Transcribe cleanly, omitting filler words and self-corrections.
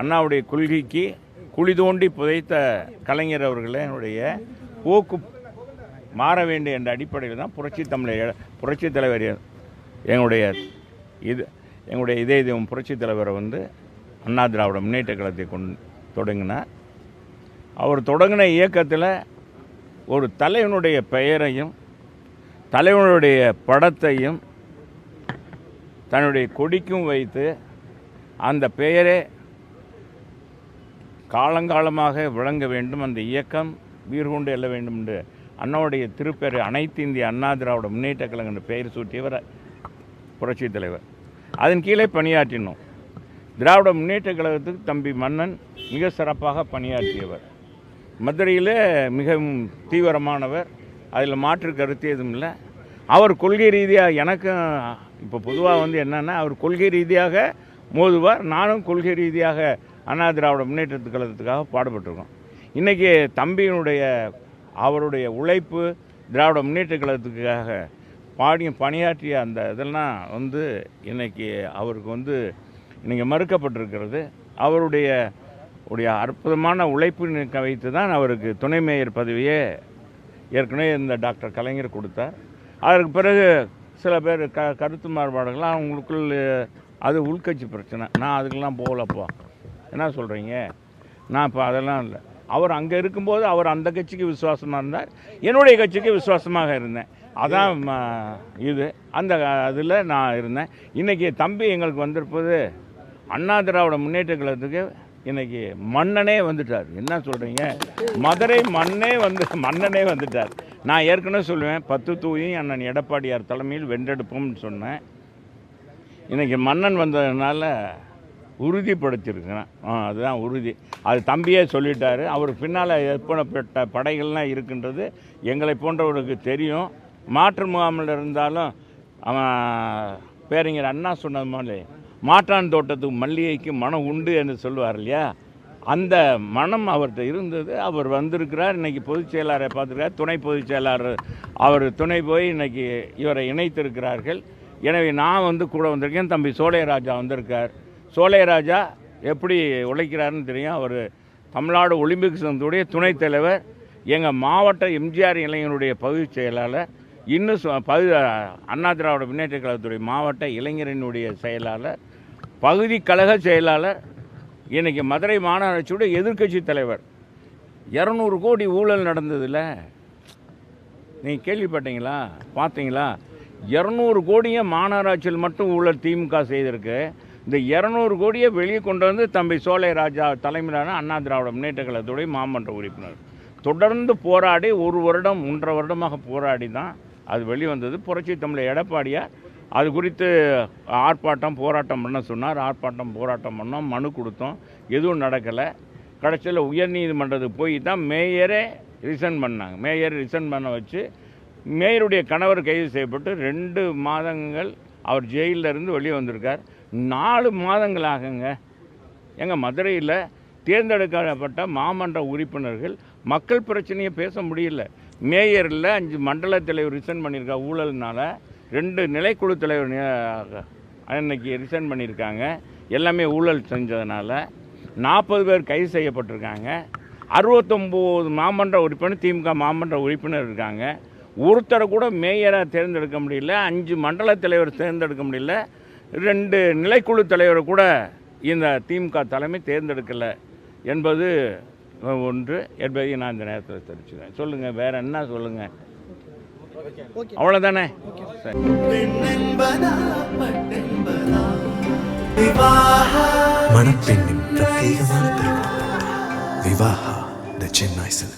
அண்ணாவுடைய கொள்கைக்கு குழி தோண்டி புதைத்த கலைஞர் அவர்களே என்னுடைய போக்கு மாற வேண்டும் என்ற அடிப்படையில் தான் புரட்சி தலைவர் எங்களுடைய இதய தெய்வம் புரட்சி தலைவரை அண்ணா திராவிட முன்னேற்ற கழகத்தை தொடங்கினார். அவர் தொடங்கின இயக்கத்தில் ஒரு தலைவனுடைய பெயரையும் தலைவனுடைய படத்தையும் தன்னுடைய கொடிக்கும் வைத்து அந்த பெயரே காலங்காலமாக விளங்க வேண்டும், அந்த இயக்கம் வீர்கொண்டு எல்ல வேண்டும் என்று அண்ணாவுடைய திருப்பெயர் அனைத்து இந்திய அண்ணா திராவிட முன்னேற்ற கழகம் என்ற பெயர் சூட்டியவர் புரட்சி தலைவர். அதன் கீழே பணியாற்றினோம். திராவிட முன்னேற்ற கழகத்துக்கு தம்பி மன்னன் மிக சிறப்பாக பணியாற்றியவர். மதுரையில் மிகவும் தீவிரமானவர், அதில் மாற்று கருத்து எதுவும் இல்லை. அவர் கொள்கை ரீதியாக எனக்கும் இப்போ பொதுவாக என்னென்னா அவர் கொள்கை ரீதியாக மோதுவார், நானும் கொள்கை ரீதியாக அண்ணா திராவிட முன்னேற்றத்து கழகத்துக்காக பாடுபட்டிருக்கோம். இன்றைக்கி தம்பியினுடைய அவருடைய உழைப்பு திராவிட முன்னேற்ற கழகத்துக்காக பணியாற்றிய அந்த இதெல்லாம் இன்றைக்கி அவருக்கு இன்றைக்கி மறுக்கப்பட்டிருக்கிறது. அவருடைய அற்புதமான உழைப்பு வைத்து தான் அவருக்கு துணை மேயர் பதவியே ஏற்கனவே இந்த டாக்டர் கலைஞர் கொடுத்தார். அதற்கு பிறகு சில பேர் கருத்து மாறுபாடுகள்லாம் அவங்களுக்குள் அது உள்கட்சி பிரச்சனை. நான் அதுக்கெல்லாம் போகலப்பா, என்ன சொல்கிறீங்க? நான் இப்போ அதெல்லாம் இல்லை. அவர் அங்கே இருக்கும்போது அவர் அந்த கட்சிக்கு விசுவாசமாக இருந்தார், என்னுடைய கட்சிக்கு விசுவாசமாக இருந்தேன். அதான் அந்த அதில் நான் இருந்தேன். இன்றைக்கி தம்பி எங்களுக்கு வந்திருப்பது அண்ணா திராவிட முன்னேற்ற கழகத்துக்கு இன்றைக்கி மன்னனே வந்துட்டார். என்ன சொல்கிறீங்க? மதுரை மன்னனே வந்துட்டார். நான் ஏற்கனவே சொல்லுவேன், 10 தூயும் அண்ணன் எடப்பாடியார் தலைமையில் வென்றெடுப்போம்னு சொன்னேன். இன்றைக்கி மன்னன் வந்ததுனால உறுதிப்படுத்தியிருக்கிறேன். அதுதான் உறுதி. அது தம்பியே சொல்லிட்டார். அவர் பின்னால் எப்படிப்பட்ட படைகள்லாம் இருக்கின்றது எங்களை போன்றவருக்கு தெரியும். மாற்று முகாமில் இருந்தாலும் அவன் பேரறிஞர் அண்ணா சொன்னது மாதிரி மாற்றான் தோட்டத்துக்கு மல்லிகைக்கு மனம் உண்டு என்று சொல்லுவார் இல்லையா, அந்த மனம் அவர்கிட்ட இருந்தது. அவர் வந்திருக்கிறார். இன்றைக்கி பொதுச் செயலாளரை பார்த்துருக்கார், துணை பொதுச் செயலாளர் அவர் துணை போய் இன்றைக்கி இவரை இணைத்திருக்கிறார்கள். எனவே நான் கூட வந்திருக்கேன். தம்பி சோலையராஜா வந்திருக்கார். சோலையராஜா எப்படி உழைக்கிறாருன்னு தெரியும். அவர் தமிழ்நாடு ஒலிம்பிக் சங்கத்துடைய துணைத் தலைவர், எங்கள் மாவட்ட எம்ஜிஆர் இளைஞருடைய பகுதி செயலாளர், இன்னும் அண்ணா திராவிட முன்னேற்ற கழகத்துடைய மாவட்ட இளைஞரினுடைய செயலாளர், பகுதி கழக செயலாளர், இன்றைக்கி மதுரை மாநகராட்சியுடைய எதிர்க்கட்சி தலைவர். 200 கோடி ஊழல் நடந்ததில்ல, நீங்கள் கேள்விப்பட்டீங்களா? பார்த்தீங்களா? 200 கோடியை மாநகராட்சியில் மட்டும் ஊழல் திமுக செய்திருக்கு. இந்த 200 கோடியை வெளியே கொண்டு தம்பி சோலையராஜா தலைமையிலான அண்ணா திராவிட முன்னேற்ற கழகத்துடைய மாமன்ற உறுப்பினர் தொடர்ந்து போராடி 1 வருடம் 1.5 வருடமாக போராடி தான் அது வெளிவந்தது. புரட்சி தமிழர் எடப்பாடியார் அது குறித்து போராட்டம் பண்ண சொன்னார். போராட்டம் பண்ணோம், மனு கொடுத்தோம், எதுவும் நடக்கலை. கடைசியில் உயர்நீதிமன்றத்துக்கு போய் தான் மேயரே ரிசைன் பண்ணாங்க. மேயர் ரிசைன் பண்ண வச்சு மேயருடைய கணவர் கைது செய்யப்பட்டு 2 மாதங்கள் அவர் ஜெயிலிருந்து வெளியே வந்திருக்கார். 4 மாதங்கள் ஆகுங்க. எங்கள் மதுரையில் தேர்ந்தெடுக்கப்பட்ட மாமன்ற உறுப்பினர்கள் மக்கள் பிரச்சனையை பேச முடியல. மேயரில் 5 மண்டல தலைவர் ரிசைன் பண்ணியிருக்கா ஊழல்னால. 2 நிலைக்குழு தலைவர் அன்னைக்கு ரிசைன் பண்ணியிருக்காங்க. எல்லாமே ஊழல் செஞ்சதுனால 40 பேர் கைது செய்யப்பட்டிருக்காங்க. 69 மாமன்ற உறுப்பினர் திமுக மாமன்ற உறுப்பினர் இருக்காங்க. ஒருத்தரை கூட மேயராக தேர்ந்தெடுக்க முடியல. 5 மண்டல தலைவர் தேர்ந்தெடுக்க முடியல. 2 நிலைக்குழு தலைவரை கூட இந்த திமுக தலைமை தேர்ந்தெடுக்கலை என்பது ஒன்று என்பதை நான் இந்த நேரத்தில் தெரிவிச்சுக்கிறேன். சொல்லுங்கள், வேறு என்ன சொல்லுங்கள்? அவ்வளோதானே? மணப்பெண்ணின் பிரத்யேகமான திருமணம் விவாஹா தி சென்னை சில்க்ஸ்.